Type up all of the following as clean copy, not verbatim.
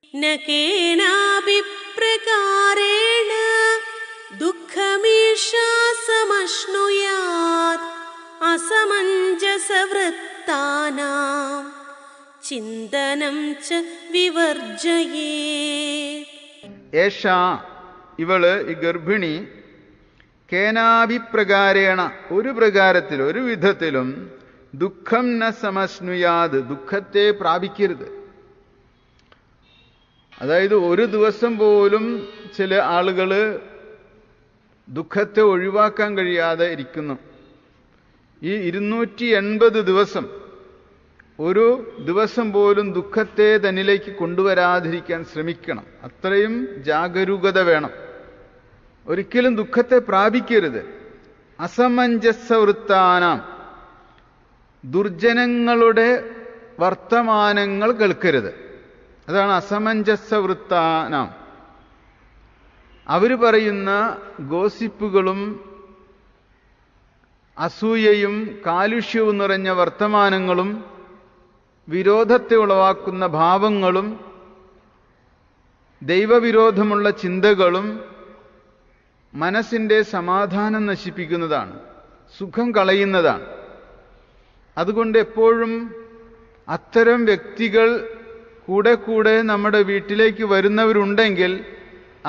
ന കേനാഭിപ്രകാരേണ ദുഃഖമീശാസമശ്നുയാത് അസമഞ്ജസവൃത്താനാം ചിന്തനം ച വിവർജയേത്. ഏഷ ഇവള്, ഈ ഗർഭിണി, കേനാഭിപ്രകാരേണ ഒരു പ്രകാരത്തിൽ ഒരു വിധത്തിലും ദുഃഖം ന സമശ്നുയാത് ദുഃഖത്തെ പ്രാപിക്കരുത്. അതായത് ഒരു ദിവസം പോലും ചില ആളുകൾ ദുഃഖത്തെ ഒഴിവാക്കാൻ കഴിയാതെ ഇരിക്കുന്നു. ഈ 280 ദിവസം ഒരു ദിവസം പോലും ദുഃഖത്തെ തന്നിലേക്ക് കൊണ്ടുവരാതിരിക്കാൻ ശ്രമിക്കണം. അത്രയും ജാഗരൂകത വേണം. ഒരിക്കലും ദുഃഖത്തെ പ്രാപിക്കരുത്. അസമഞ്ജസവൃത്താനാം ദുർജനങ്ങളുടെ വർത്തമാനങ്ങൾ കേൾക്കരുത്. അതാണ് അസമഞ്ജസവൃത്താനാം. അവർ പറയുന്ന ഗോസിപ്പുകളും അസൂയയും കാലുഷ്യവും നിറഞ്ഞ വർത്തമാനങ്ങളും വിരോധത്തെ ഉളവാക്കുന്ന ഭാവങ്ങളും ദൈവവിരോധമുള്ള ചിന്തകളും മനസ്സിൻ്റെ സമാധാനം നശിപ്പിക്കുന്നതാണ്, സുഖം കളയുന്നതാണ്. അതുകൊണ്ട് എപ്പോഴും അത്തരം വ്യക്തികൾ കൂടെ കൂടെ നമ്മുടെ വീട്ടിലേക്ക് വരുന്നവരുണ്ടെങ്കിൽ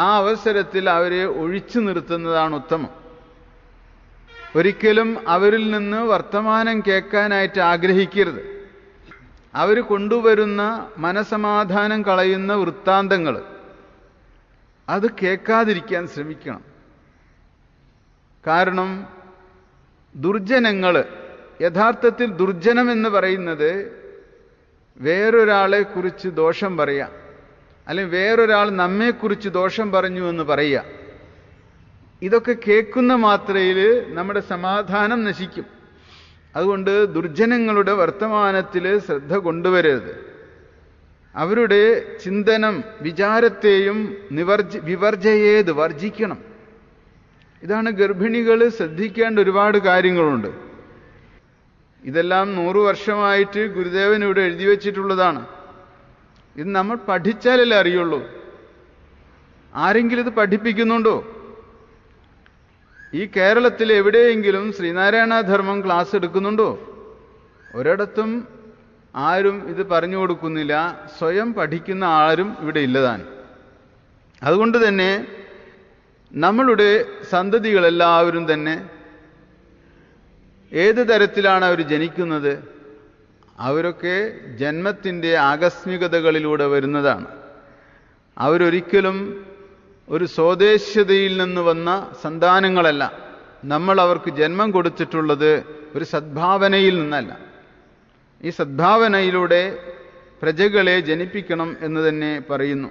ആ അവസരത്തിൽ അവരെ ഒഴിച്ചു നിർത്തുന്നതാണ് ഉത്തമം. ഒരിക്കലും അവരിൽ നിന്ന് വർത്തമാനം കേൾക്കാനായിട്ട് ആഗ്രഹിക്കരുത്. അവർ കൊണ്ടുവരുന്ന മനസമാധാനം കളയുന്ന വൃത്താന്തങ്ങൾ അത് കേൾക്കാതിരിക്കാൻ ശ്രമിക്കണം. കാരണം ദുർജനങ്ങൾ, യഥാർത്ഥത്തിൽ ദുർജനം എന്ന് പറയുന്നത് വേറൊരാളെ കുറിച്ച് ദോഷം പറയുക, അല്ലെങ്കിൽ വേറൊരാൾ നമ്മെക്കുറിച്ച് ദോഷം പറഞ്ഞു എന്ന് പറയുക. ഇതൊക്കെ കേൾക്കുന്ന മാത്രയിൽ നമ്മുടെ സമാധാനം നശിക്കും. അതുകൊണ്ട് ദുർജനങ്ങളുടെ വർത്തമാനത്തിൽ ശ്രദ്ധ കൊണ്ടുവരരുത്. അവരുടെ ചിന്തനം, വിചാരത്തെയും വിവർജയേത് വർജിക്കണം. ഇതാണ് ഗർഭിണികൾ ശ്രദ്ധിക്കേണ്ട ഒരുപാട് കാര്യങ്ങളുണ്ട്. ഇതെല്ലാം 100 വർഷമായിട്ട് ഗുരുദേവൻ ഇവിടെ എഴുതി വച്ചിട്ടുള്ളതാണ്. ഇത് നമ്മൾ പഠിച്ചാലല്ലേ അറിയുള്ളൂ. ആരെങ്കിലും ഇത് പഠിപ്പിക്കുന്നുണ്ടോ? ഈ കേരളത്തിൽ എവിടെയെങ്കിലും ശ്രീനാരായണ ധർമ്മം ക്ലാസ് എടുക്കുന്നുണ്ടോ? ഒരിടത്തും ആരും ഇത് പറഞ്ഞു കൊടുക്കുന്നില്ല. സ്വയം പഠിക്കുന്ന ആരും ഇവിടെ ഇല്ലതാണ്. അതുകൊണ്ട് തന്നെ നമ്മളുടെ സന്തതികളെല്ലാവരും തന്നെ ഏത് തരത്തിലാണ് അവർ ജനിക്കുന്നത്? അവരൊക്കെ ജന്മത്തിൻ്റെ ആകസ്മികതകളിലൂടെ വരുന്നതാണ്. അവരൊരിക്കലും ഒരു സ്വദേശതയിൽ നിന്ന് വന്ന സന്താനങ്ങളല്ല. നമ്മൾ അവർക്ക് ജന്മം കൊടുത്തിട്ടുള്ളത് ഒരു സദ്ഭാവനയിൽ നിന്നല്ല. ഈ സദ്ഭാവനയിലൂടെ പ്രജകളെ ജനിപ്പിക്കണം എന്ന് തന്നെ പറയുന്നു.